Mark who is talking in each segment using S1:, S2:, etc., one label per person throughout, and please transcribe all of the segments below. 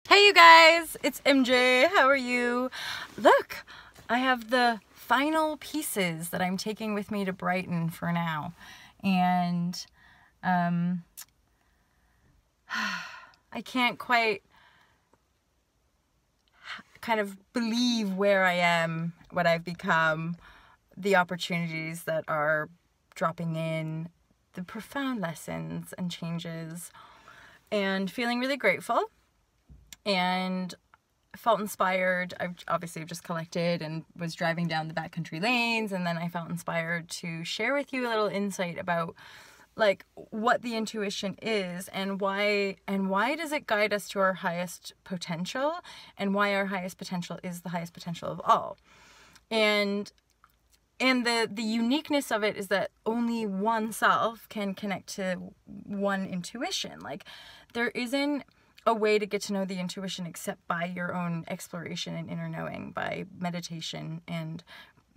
S1: Hey you guys, it's MJ. How are you? Look, I have the final pieces that I'm taking with me to Brighton for now. And I can't quite kind of believe where I am, what I've become, the opportunities that are dropping in, the profound lessons and changes, and feeling really grateful. And felt inspired. I've obviously just collected and was driving down the backcountry lanes, and then I felt inspired to share with you a little insight about like what the intuition is and why does it guide us to our highest potential, and why our highest potential is the highest potential of all. And the uniqueness of it is that only one self can connect to one intuition. Like, there isn't a way to get to know the intuition except by your own exploration and inner knowing, by meditation and,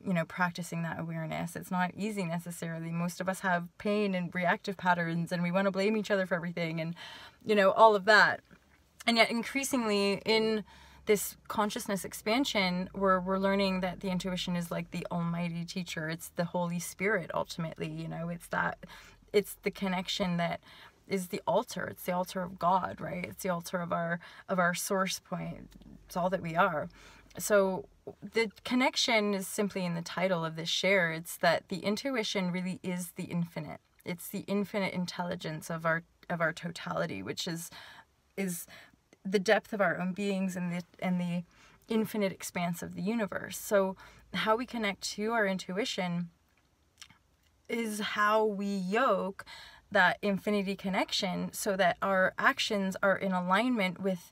S1: you know, practicing that awareness. It's not easy necessarily. Most of us have pain and reactive patterns, and we want to blame each other for everything, and, you know, all of that. And yet increasingly in this consciousness expansion, we're learning that the intuition is like the almighty teacher. It's the Holy Spirit ultimately, you know. It's the connection that is the altar. It's the altar of God, right? It's the altar of our source point. It's all that we are. So the connection is simply in the title of this share. It's that the intuition really is the infinite. It's the infinite intelligence of our totality, which is the depth of our own beings and the infinite expanse of the universe. So how we connect to our intuition is how we yoke that infinity connection so that our actions are in alignment with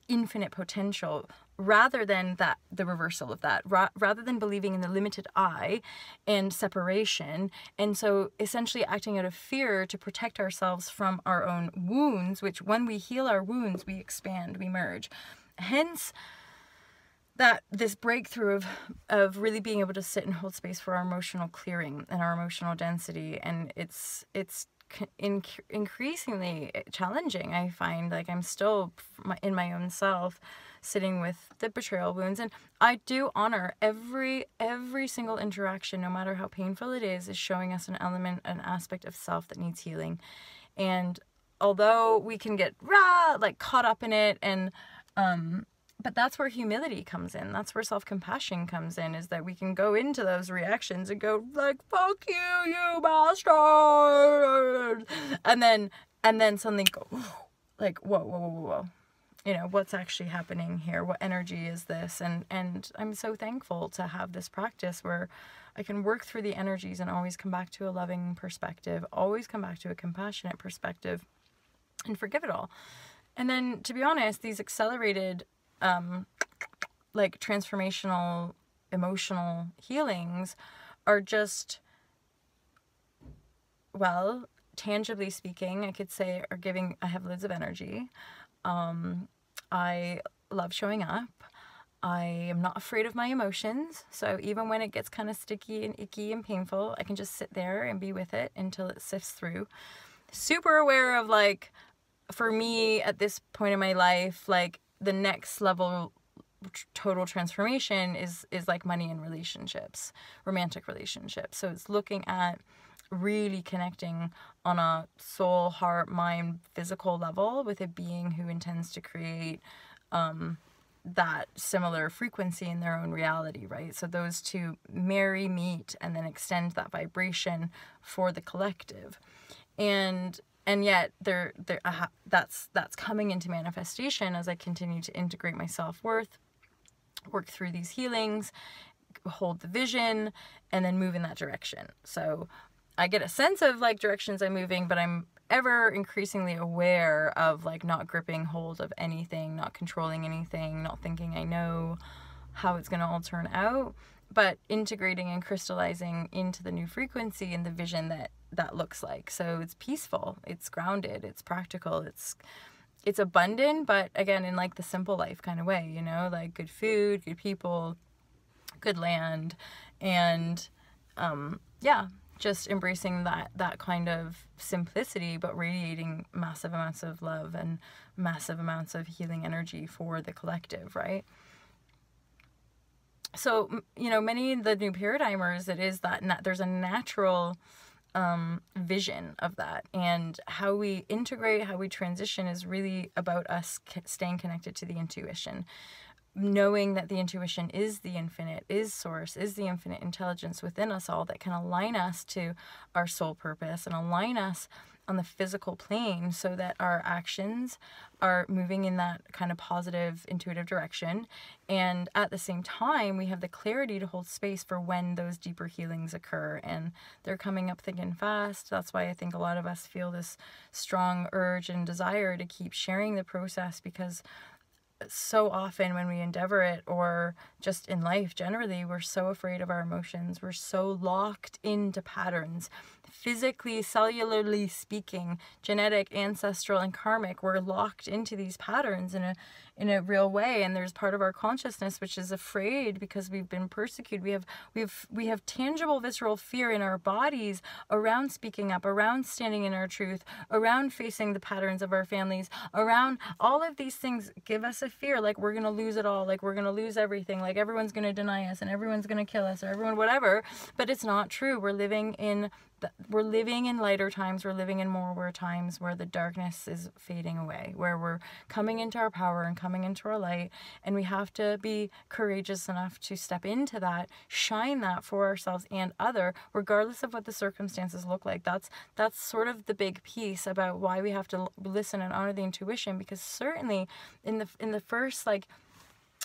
S1: infinite potential, rather than the reversal of that, rather than believing in the limited I and separation. And so essentially acting out of fear to protect ourselves from our own wounds, which when we heal our wounds, we expand, we merge. Hence that this breakthrough of really being able to sit and hold space for our emotional clearing and our emotional density. And it's increasingly challenging. I find like I'm still in my own self sitting with the betrayal wounds, and I do honor every single interaction, no matter how painful it is showing us an element, an aspect of self that needs healing. And although we can get like caught up in it, and but that's where humility comes in. That's where self-compassion comes in, is that we can go into those reactions and go like, fuck you, you bastard. And then suddenly go like, whoa. You know, what's actually happening here? What energy is this? And I'm so thankful to have this practice where I can work through the energies and always come back to a loving perspective, always come back to a compassionate perspective, and forgive it all. And then, to be honest, these accelerated like transformational emotional healings are just, well, tangibly speaking, I could say I have loads of energy. I love showing up. I am not afraid of my emotions. So even when it gets kind of sticky and icky and painful, I can just sit there and be with it until it sifts through. Super aware of, like, for me at this point in my life, like the next level total transformation is like money and relationships, romantic relationships. So it's looking at really connecting on a soul, heart, mind, physical level with a being who intends to create that similar frequency in their own reality, right? So those two marry, meet, and then extend that vibration for the collective. And yet that's coming into manifestation as I continue to integrate my self-worth, work through these healings, hold the vision, and then move in that direction. So I get a sense of like directions I'm moving, but I'm ever increasingly aware of like not gripping hold of anything, not controlling anything, not thinking I know how it's going to all turn out, but integrating and crystallizing into the new frequency and the vision that looks like. So it's peaceful, it's grounded, it's practical, it's abundant, but again, in like the simple life kind of way, you know, like good food, good people, good land, and yeah, just embracing that kind of simplicity, but radiating massive amounts of love and massive amounts of healing energy for the collective, right? So, you know, many of the new paradigmers, it is that there's a natural vision of that, and how we integrate, how we transition is really about us staying connected to the intuition, knowing that the intuition is the infinite, is source, is the infinite intelligence within us all that can align us to our soul purpose and align us on the physical plane so that our actions are moving in that kind of positive, intuitive direction. And at the same time, we have the clarity to hold space for when those deeper healings occur. And they're coming up thick and fast. That's why I think a lot of us feel this strong urge and desire to keep sharing the process, because so often when we endeavor it, or just in life generally, we're so afraid of our emotions. We're so locked into patterns, physically, cellularly speaking, genetic, ancestral, and karmic. We're locked into these patterns in a real way, and there's part of our consciousness which is afraid because we've been persecuted. We have tangible, visceral fear in our bodies around speaking up, around standing in our truth, around facing the patterns of our families, around all of these things give us a fear, like we're gonna lose it all, like we're gonna lose everything, like everyone's gonna deny us and everyone's gonna kill us, or everyone whatever. But it's not true. We're living in lighter times. We're living in more aware times where the darkness is fading away, where we're coming into our power and coming into our light. And we have to be courageous enough to step into that, shine that for ourselves and other, regardless of what the circumstances look like. That's sort of the big piece about why we have to listen and honor the intuition, because certainly in the first, like,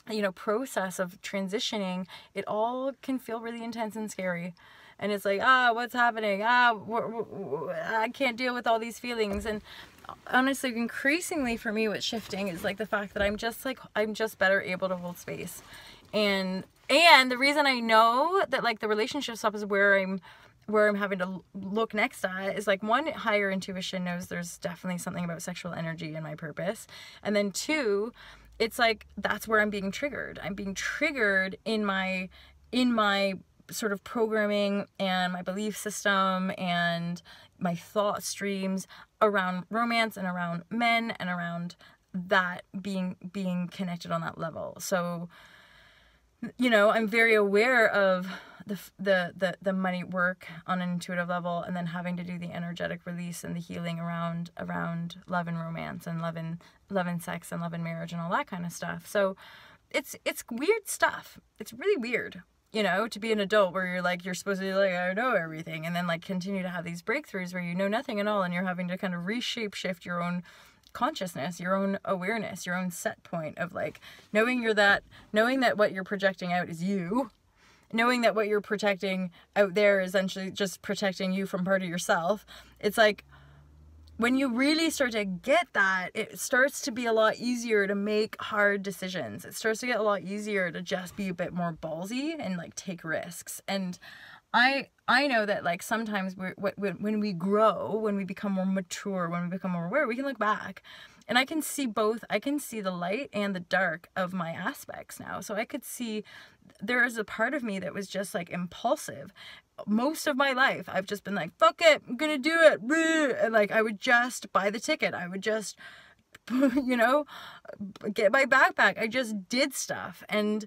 S1: you know, process of transitioning, it all can feel really intense and scary. And it's like, what's happening? I can't deal with all these feelings. And honestly, increasingly for me, what's shifting is like the fact that I'm just better able to hold space. And the reason I know that, like, the relationship stuff is where I'm having to look next at is, like, one, higher intuition knows there's definitely something about sexual energy in my purpose. And then two, it's like, that's where I'm being triggered. I'm being triggered in my sort of programming and my belief system and my thought streams around romance and around men and around that being connected on that level. So, you know, I'm very aware of the money work on an intuitive level, and then having to do the energetic release and the healing around love and romance and love and sex and love and marriage and all that kind of stuff. So it's weird stuff. It's really weird, you know, to be an adult where you're supposed to be like, I know everything, and then like continue to have these breakthroughs where you know nothing at all, and you're having to kind of shift your own consciousness, your own awareness, your own set point of, like, knowing that what you're projecting out is you, knowing that what you're protecting out there is essentially just protecting you from part of yourself. It's like, when you really start to get that, it starts to be a lot easier to make hard decisions. It starts to get a lot easier to just be a bit more ballsy and, like, take risks. And I know that, like, sometimes when we grow, when we become more mature, when we become more aware, we can look back. And I can see both. I can see the light and the dark of my aspects now. So I could see there is a part of me that was just, like, impulsive. Most of my life, I've just been like, fuck it, I'm gonna do it. And, like, I would just buy the ticket. I would just, you know, get my backpack. I just did stuff. And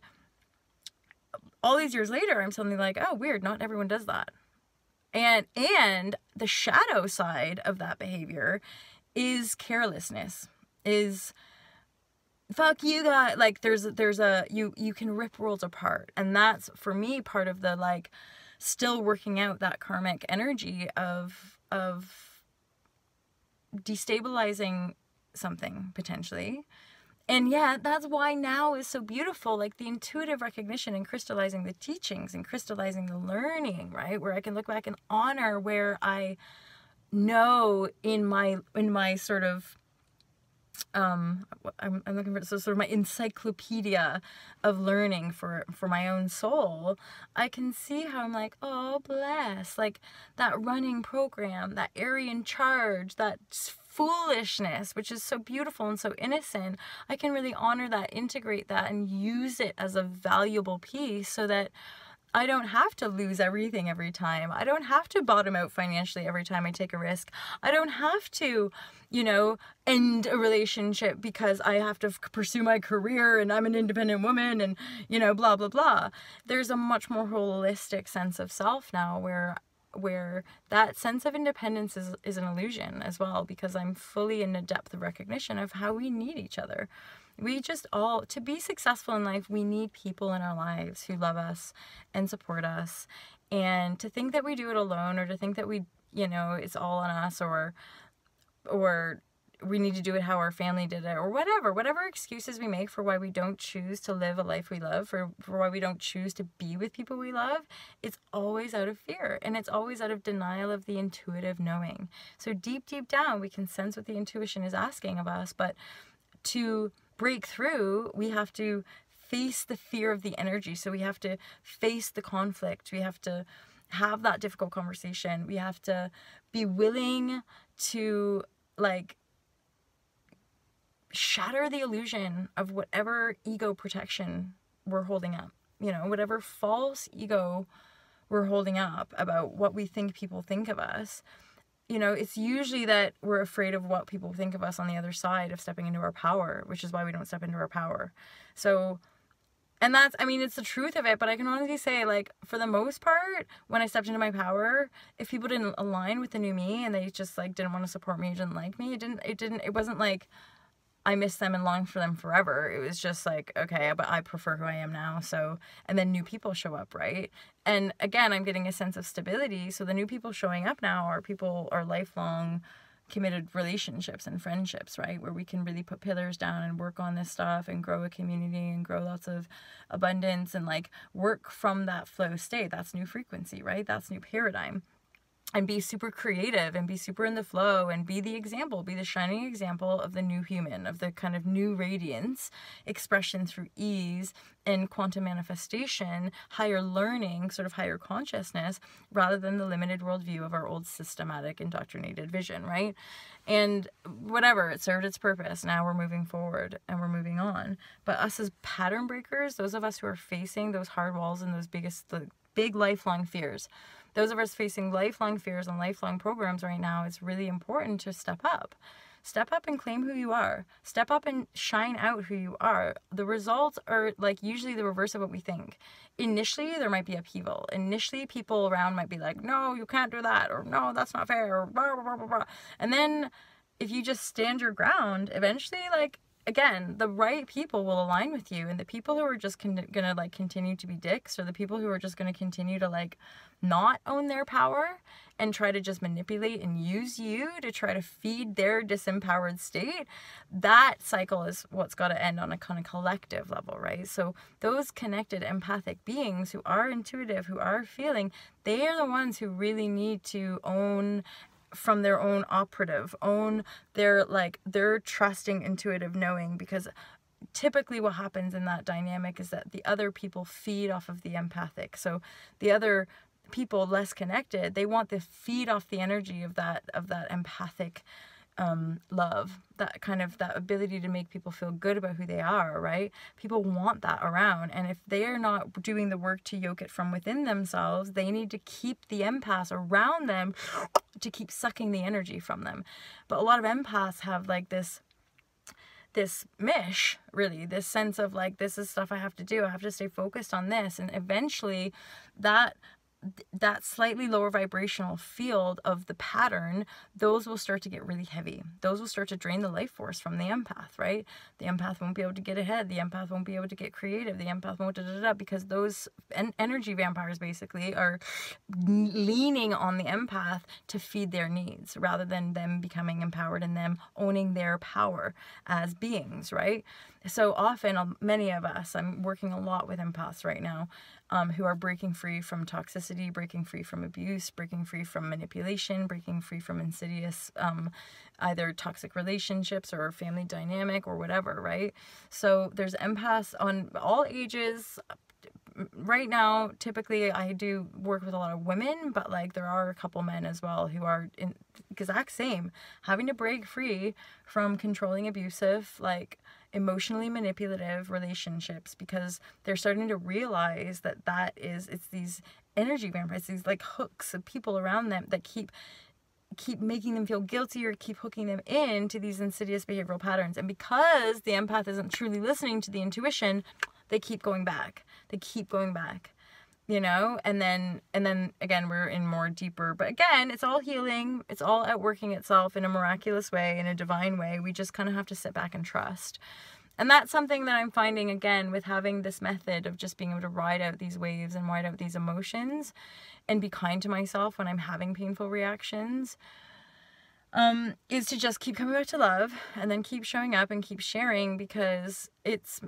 S1: all these years later, I'm suddenly like, oh, weird, not everyone does that. And the shadow side of that behavior is carelessness, is fuck you guys. Like, there's a, you can rip worlds apart. And that's, for me, part of the, like, still working out that karmic energy of destabilizing something potentially. And yeah, that's why now is so beautiful, like the intuitive recognition and crystallizing the teachings and crystallizing the learning, right? Where I can look back and honor where I know in my sort of, I'm looking for, so sort of my encyclopedia of learning for my own soul. I can see how I'm like, oh, bless, like that running program, that Aryan charge, that foolishness, which is so beautiful and so innocent. I can really honor that, integrate that, and use it as a valuable piece so that I don't have to lose everything every time. I don't have to bottom out financially every time I take a risk. I don't have to, end a relationship because I have to pursue my career and I'm an independent woman and, blah, blah, blah. There's a much more holistic sense of self now where that sense of independence is an illusion as well, because I'm fully in the depth of recognition of how we need each other. We just all, to be successful in life, we need people in our lives who love us and support us. And to think that we do it alone, or to think that we, it's all on us, or we need to do it how our family did it, or whatever excuses we make for why we don't choose to live a life we love, for why we don't choose to be with people we love, it's always out of fear, and it's always out of denial of the intuitive knowing. So deep down, we can sense what the intuition is asking of us, but to break through, we have to face the fear of the energy. So we have to face the conflict. We have to have that difficult conversation. We have to be willing to shatter the illusion of whatever ego protection we're holding up, whatever false ego we're holding up about what we think people think of us. It's usually that we're afraid of what people think of us on the other side of stepping into our power, which is why we don't step into our power. So, and it's the truth of it, but I can honestly say, for the most part, when I stepped into my power, if people didn't align with the new me and they just, didn't want to support me, didn't like me, it wasn't like I miss them and long for them forever. It was just okay, but I prefer who I am now. So, and then new people show up, right? And again, I'm getting a sense of stability. So the new people showing up now are lifelong committed relationships and friendships, right? Where we can really put pillars down and work on this stuff and grow a community and grow lots of abundance and work from that flow state. That's new frequency, right? That's new paradigm. And be super creative and be super in the flow and be the example, be the shining example of the new human, of the kind of new radiance, expression through ease and quantum manifestation, higher learning, sort of higher consciousness, rather than the limited worldview of our old systematic indoctrinated vision, right? And whatever, it served its purpose. Now we're moving forward and we're moving on. But us as pattern breakers, those of us who are facing those hard walls and those the big lifelong fears, those of us facing lifelong fears and lifelong programs right now, it's really important to step up. Step up and claim who you are. Step up and shine out who you are. The results are usually the reverse of what we think. Initially, there might be upheaval. Initially, people around might be like, no, you can't do that, or no, that's not fair, or blah, blah, blah, blah. And then if you just stand your ground, eventually, again, the right people will align with you, and the people who are just gonna continue to be dicks, or the people who are just gonna continue to not own their power and try to just manipulate and use you to try to feed their disempowered state, that cycle is what's got to end on a kind of collective level, right? So those connected empathic beings who are intuitive, who are feeling, they are the ones who really need to own from their own operative, own their trusting intuitive knowing, because typically what happens in that dynamic is that the other people feed off of the empathic. So the other people less connected, they want to feed off the energy of that empathic love, that kind of that ability to make people feel good about who they are, right? People want that around, and if they are not doing the work to yoke it from within themselves, they need to keep the empaths around them to keep sucking the energy from them. But a lot of empaths have this mish, really, this sense of this is stuff I have to do, I have to stay focused on this, and eventually that slightly lower vibrational field of the pattern, those will start to get really heavy. Those will start to drain the life force from the empath, right? The empath won't be able to get ahead. The empath won't be able to get creative. The empath won't because those energy vampires basically are leaning on the empath to feed their needs rather than them becoming empowered and them owning their power as beings, right? So often, many of us, I'm working a lot with empaths right now, who are breaking free from toxicity, breaking free from abuse, breaking free from manipulation, breaking free from insidious either toxic relationships or family dynamic or whatever, right? So there's empaths on all ages. Right now, typically I do work with a lot of women, but there are a couple men as well who are in exact same, having to break free from controlling, abusive, emotionally manipulative relationships, because they're starting to realize that it's these energy vampires, these like hooks of people around them that keep making them feel guilty, or keep hooking them into these insidious behavioral patterns. And because the empath isn't truly listening to the intuition, they keep going back. You know, and then again, we're in more deeper, but again, it's all healing. It's all outworking itself in a miraculous way, in a divine way. We just kind of have to sit back and trust. And that's something that I'm finding, again, with having this method of just being able to ride out these waves and ride out these emotions and be kind to myself when I'm having painful reactions, is to just keep coming back to love, and then keep showing up and keep sharing, because it's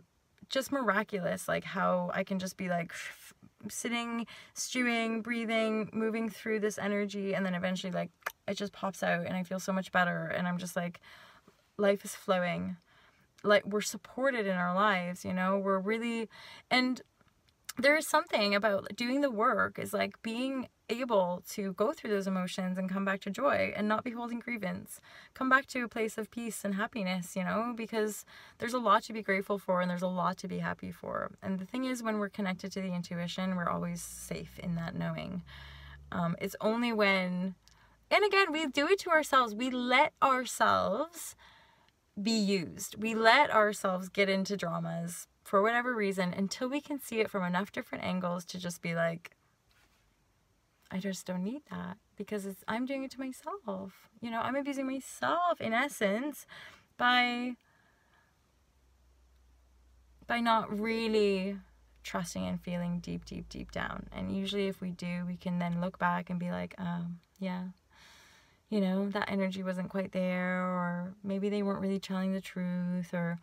S1: just miraculous, like how I can just be like sitting, stewing, breathing, moving through this energy, and then eventually like it just pops out and I feel so much better, and I'm just like, life is flowing, like we're supported in our lives, you know, we're really, and there is something about doing the work, is like being able to go through those emotions and come back to joy and not be holding grievance, come back to a place of peace and happiness, you know, because there's a lot to be grateful for and there's a lot to be happy for. And the thing is, when we're connected to the intuition, we're always safe in that knowing. It's only when, and again, we do it to ourselves, we let ourselves be used, we let ourselves get into dramas for whatever reason, until we can see it from enough different angles to just be like, I just don't need that, because I'm doing it to myself. You know, I'm abusing myself in essence by not really trusting and feeling deep down. And usually if we do, we can then look back and be like, yeah, you know, that energy wasn't quite there, or maybe they weren't really telling the truth, or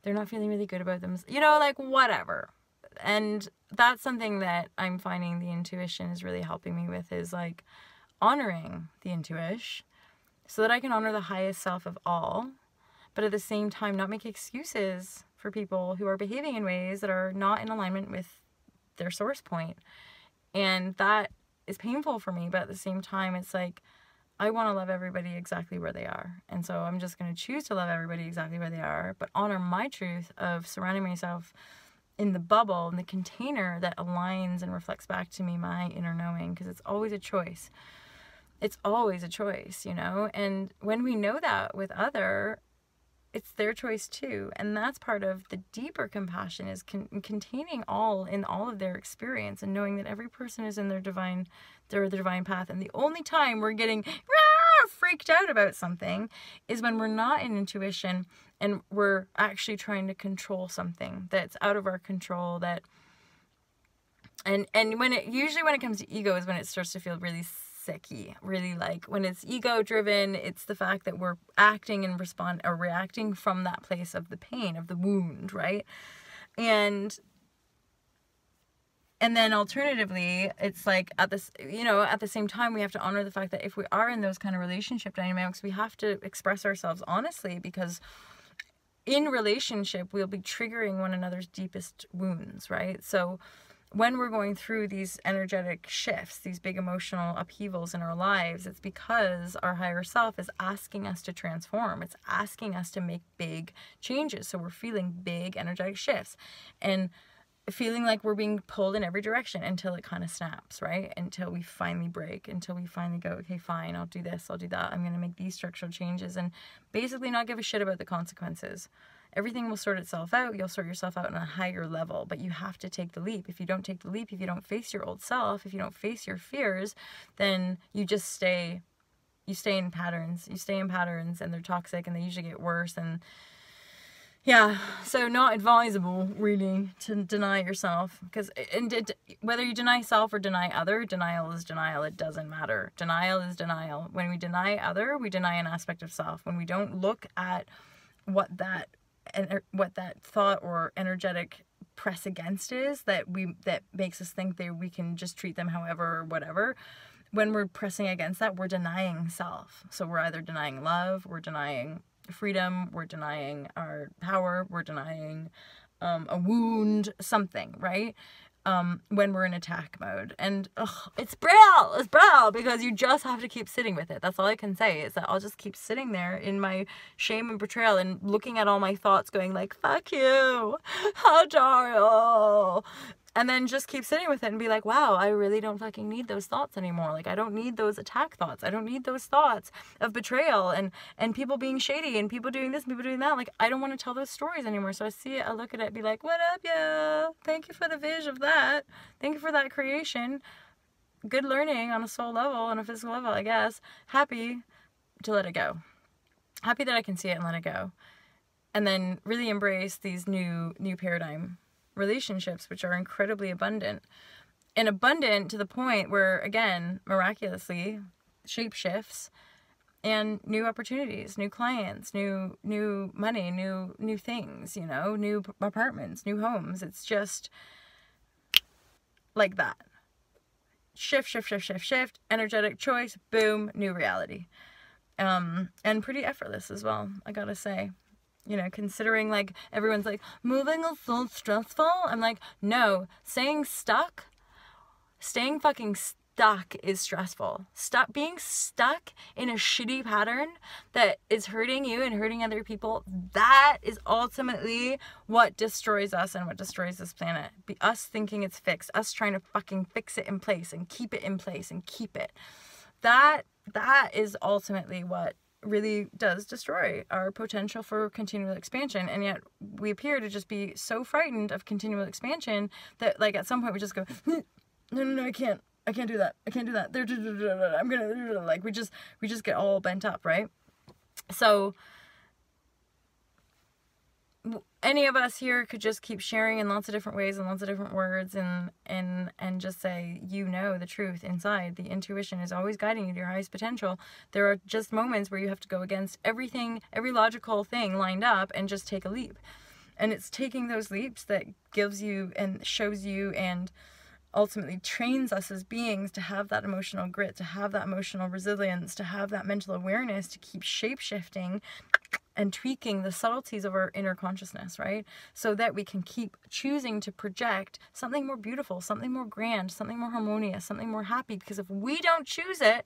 S1: they're not feeling really good about them, you know, like whatever. And that's something that I'm finding the intuition is really helping me with, is like honoring the intuition so that I can honor the highest self of all, but at the same time not make excuses for people who are behaving in ways that are not in alignment with their source point. And that is painful for me, but at the same time, it's like, I want to love everybody exactly where they are. And so I'm just going to choose to love everybody exactly where they are, but honor my truth of surrounding myself in the bubble, in the container that aligns and reflects back to me my inner knowing, because it's always a choice. It's always a choice, you know? And when we know that with other, it's their choice too. And that's part of the deeper compassion, is containing all of their experience, and knowing that every person is in their divine path. And the only time we're getting freaked out about something is when we're not in intuition and we're actually trying to control something that's out of our control, that and when it comes to ego is when it starts to feel really sicky, really, like when it's ego driven, it's the fact that we're acting and reacting from that place of the pain, of the wound, right? And then alternatively, it's like at the same time, we have to honor the fact that if we are in those kind of relationship dynamics, we have to express ourselves honestly, because in relationship, we'll be triggering one another's deepest wounds, right? So when we're going through these energetic shifts, these big emotional upheavals in our lives, it's because our higher self is asking us to transform. It's asking us to make big changes. So we're feeling big energetic shifts and feeling like we're being pulled in every direction until it kind of snaps, right? Until we finally break, until we finally go, okay, fine, I'll do this, I'll do that. I'm going to make these structural changes and basically not give a shit about the consequences. Everything will sort itself out. You'll sort yourself out on a higher level, but you have to take the leap. If you don't take the leap, if you don't face your old self, if you don't face your fears, then you just stay in patterns. You stay in patterns, and they're toxic, and they usually get worse. And yeah, so not advisable really to deny yourself, because whether you deny self or deny other, denial is denial. It doesn't matter. Denial is denial. When we deny other, we deny an aspect of self. When we don't look at what that thought or energetic press against is, that makes us think that we can just treat them however or whatever. When we're pressing against that, we're denying self. So we're either denying love, we're denying freedom, we're denying our power, we're denying a wound, something, right? when we're in attack mode. And it's brutal because you just have to keep sitting with it. That's all I can say, is that I'll just keep sitting there in my shame and betrayal and looking at all my thoughts going like, fuck you, how dare you, and then just keep sitting with it and be like, wow, I really don't fucking need those thoughts anymore. Like, I don't need those attack thoughts. I don't need those thoughts of betrayal and people being shady and people doing this and people doing that. Like, I don't want to tell those stories anymore. So I see it, I look at it, be like, what up, yo? Thank you for the vision of that. Thank you for that creation. Good learning on a soul level and a physical level, I guess. Happy to let it go. Happy that I can see it and let it go. And then really embrace these new paradigm relationships, which are incredibly abundant, and abundant to the point where, again, miraculously shape shifts, and new opportunities, new clients, new money, new things, you know, new apartments, new homes. It's just like that. Shift, energetic choice, boom, new reality. And pretty effortless as well, I gotta say. You know, considering, like, everyone's like, moving is so stressful. I'm like, no, staying fucking stuck is stressful. Being stuck in a shitty pattern that is hurting you and hurting other people, that is ultimately what destroys us and what destroys this planet. Us thinking it's fixed, us trying to fucking fix it in place and keep it in place and keep it. That is ultimately what really does destroy our potential for continual expansion. And yet we appear to just be so frightened of continual expansion that, like, at some point we just go, no, I can't do that. I'm gonna, like, we just get all bent up, right? So any of us here could just keep sharing in lots of different ways and lots of different words and just say, you know, the truth inside. The intuition is always guiding you to your highest potential. There are just moments where you have to go against everything, every logical thing lined up, and just take a leap. And it's taking those leaps that gives you and shows you and ultimately trains us as beings to have that emotional grit, to have that emotional resilience, to have that mental awareness, to keep shape-shifting and tweaking the subtleties of our inner consciousness, right? So that we can keep choosing to project something more beautiful, something more grand, something more harmonious, something more happy. Because if we don't choose it,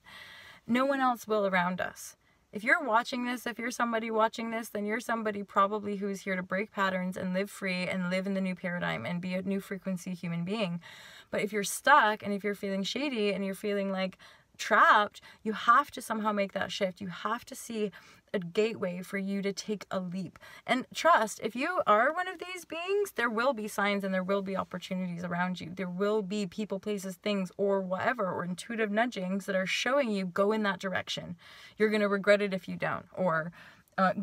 S1: no one else will around us. If you're watching this, if you're somebody watching this, then you're somebody probably who's here to break patterns and live free and live in the new paradigm and be a new frequency human being. But if you're stuck and if you're feeling shady and you're feeling like trapped, you have to somehow make that shift. You have to see a gateway for you to take a leap. And trust, if you are one of these beings, there will be signs and there will be opportunities around you. There will be people, places, things, or whatever, or intuitive nudgings that are showing you, go in that direction. You're going to regret it if you don't. Or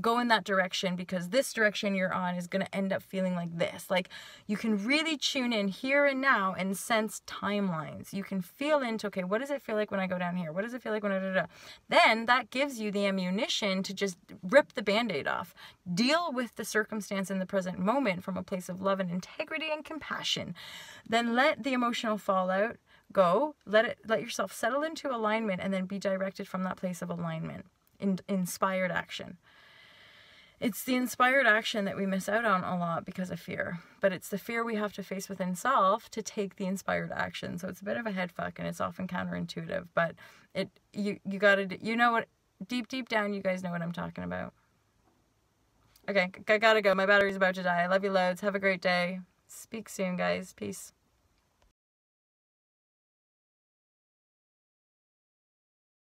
S1: go in that direction because this direction you're on is going to end up feeling like this. Like, you can really tune in here and now and sense timelines. You can feel into, okay, what does it feel like when I go down here? What does it feel like when I Then that gives you the ammunition to just rip the Band-Aid off. Deal with the circumstance in the present moment from a place of love and integrity and compassion. Then let the emotional fallout go. Let yourself settle into alignment and then be directed from that place of alignment. Inspired action. It's the inspired action that we miss out on a lot because of fear. But it's the fear we have to face within self to take the inspired action. So it's a bit of a head fuck and it's often counterintuitive. But you gotta, you know what, deep down, you guys know what I'm talking about. Okay, I gotta go. My battery's about to die. I love you loads. Have a great day. Speak soon, guys. Peace.